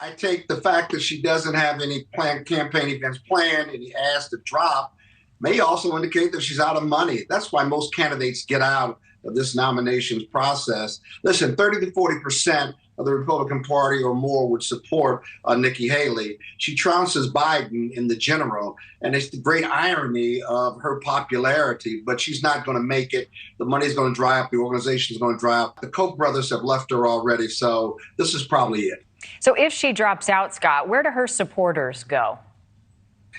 I take the fact that she doesn't have any planned campaign events planned and he asked to drop may also indicate that she's out of money. That's why most candidates get out of this nominations process. Listen, 30 to 40% of the Republican Party or more would support Nikki Haley. She trounces Biden in the general, and it's the great irony of her popularity, but she's not going to make it. The money's going to dry up. The organization's going to dry up. The Koch brothers have left her already, so this is probably it. So if she drops out, Scott, where do her supporters go?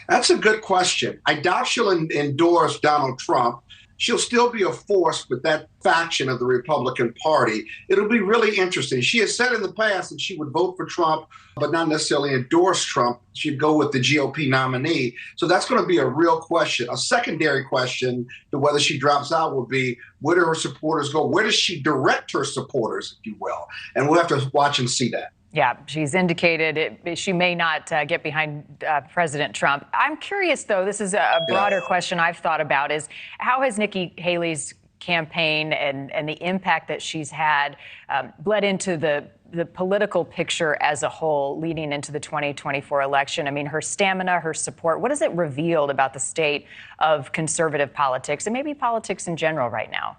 That's a good question. I doubt she'll endorse Donald Trump. She'll still be a force with that faction of the Republican Party. It'll be really interesting. She has said in the past that she would vote for Trump, but not necessarily endorse Trump. She'd go with the GOP nominee. So that's going to be a real question. A secondary question to whether she drops out will be, where do her supporters go? Where does she direct her supporters, if you will? And we'll have to watch and see that. Yeah, she's indicated she may not get behind President Trump. I'm curious, though, this is a broader question I've thought about, is how has Nikki Haley's campaign and the impact that she's had bled into the political picture as a whole leading into the 2024 election? I mean, her stamina, her support, what has it revealed about the state of conservative politics and maybe politics in general right now?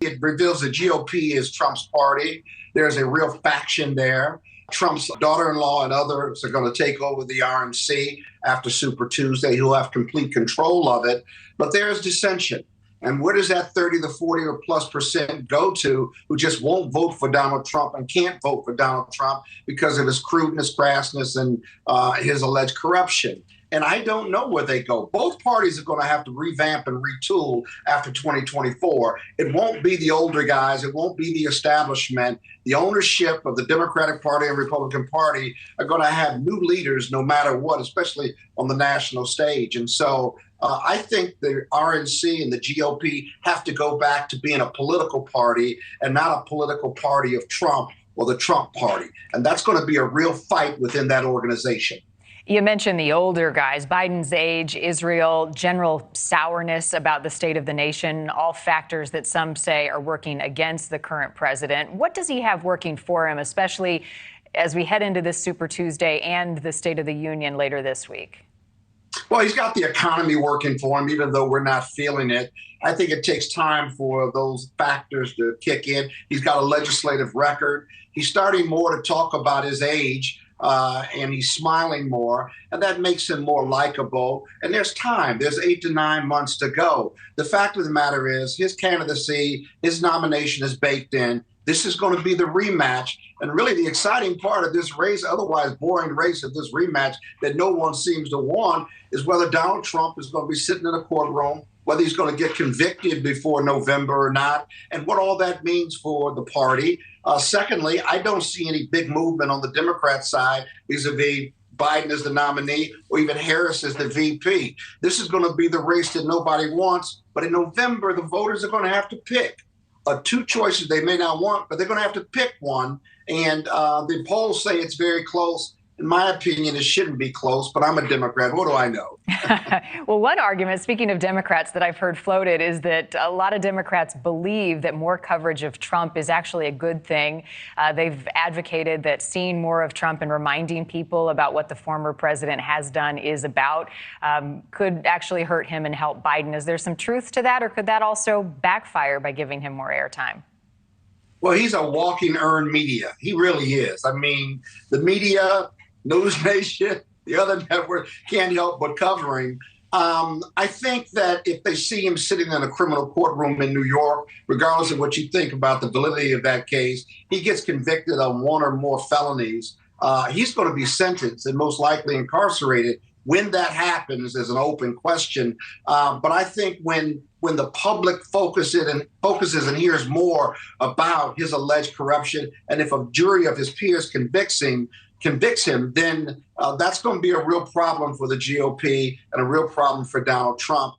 It reveals the GOP is Trump's party. There's a real faction there. Trump's daughter-in-law and others are going to take over the RNC after Super Tuesday. He'll have complete control of it. But there's dissension. And where does that 30 to 40 or plus percent go to who just won't vote for Donald Trump and can't vote for Donald Trump because of his crudeness, crassness, and his alleged corruption? And I don't know where they go. Both parties are going to have to revamp and retool after 2024. It won't be the older guys. It won't be the establishment. The ownership of the Democratic Party and Republican Party are going to have new leaders no matter what, especially on the national stage. And so I think the RNC and the GOP have to go back to being a political party and not a political party of Trump or the Trump party. And that's going to be a real fight within that organization. You mentioned the older guys, Biden's age, Israel, general sourness about the state of the nation, all factors that some say are working against the current president. What does he have working for him, especially as we head into this Super Tuesday and the State of the Union later this week? Well, he's got the economy working for him, even though we're not feeling it. I think it takes time for those factors to kick in. He's got a legislative record. He's starting more to talk about his age. And he's smiling more, and that makes him more likable. And there's time. There's 8 to 9 months to go. The fact of the matter is his candidacy, his nomination is baked in. This is going to be the rematch. And really the exciting part of this race, otherwise boring race of this rematch that no one seems to want, is whether Donald Trump is going to be sitting in a courtroom, whether he's going to get convicted before November or not, and what all that means for the party. Secondly, I don't see any big movement on the Democrat side vis-a-vis Biden as the nominee or even Harris as the VP. This is going to be the race that nobody wants. But in November, the voters are going to have to pick two choices they may not want, but they're going to have to pick one. And the polls say it's very close. In my opinion, it shouldn't be close, but I'm a Democrat. What do I know? Well, one argument, speaking of Democrats, that I've heard floated is that a lot of Democrats believe that more coverage of Trump is actually a good thing. They've advocated that seeing more of Trump and reminding people about what the former president has done is about could actually hurt him and help Biden. Is there some truth to that, or could that also backfire by giving him more airtime? Well, he's a walking earned media. He really is. I mean, the media, NewsNation, the other network can't help but covering. I think that if they see him sitting in a criminal courtroom in New York, regardless of what you think about the validity of that case, he gets convicted on one or more felonies. He's going to be sentenced and most likely incarcerated. When that happens is an open question. But I think when the public focuses and hears more about his alleged corruption, and if a jury of his peers convicts him, then that's going to be a real problem for the GOP and a real problem for Donald Trump.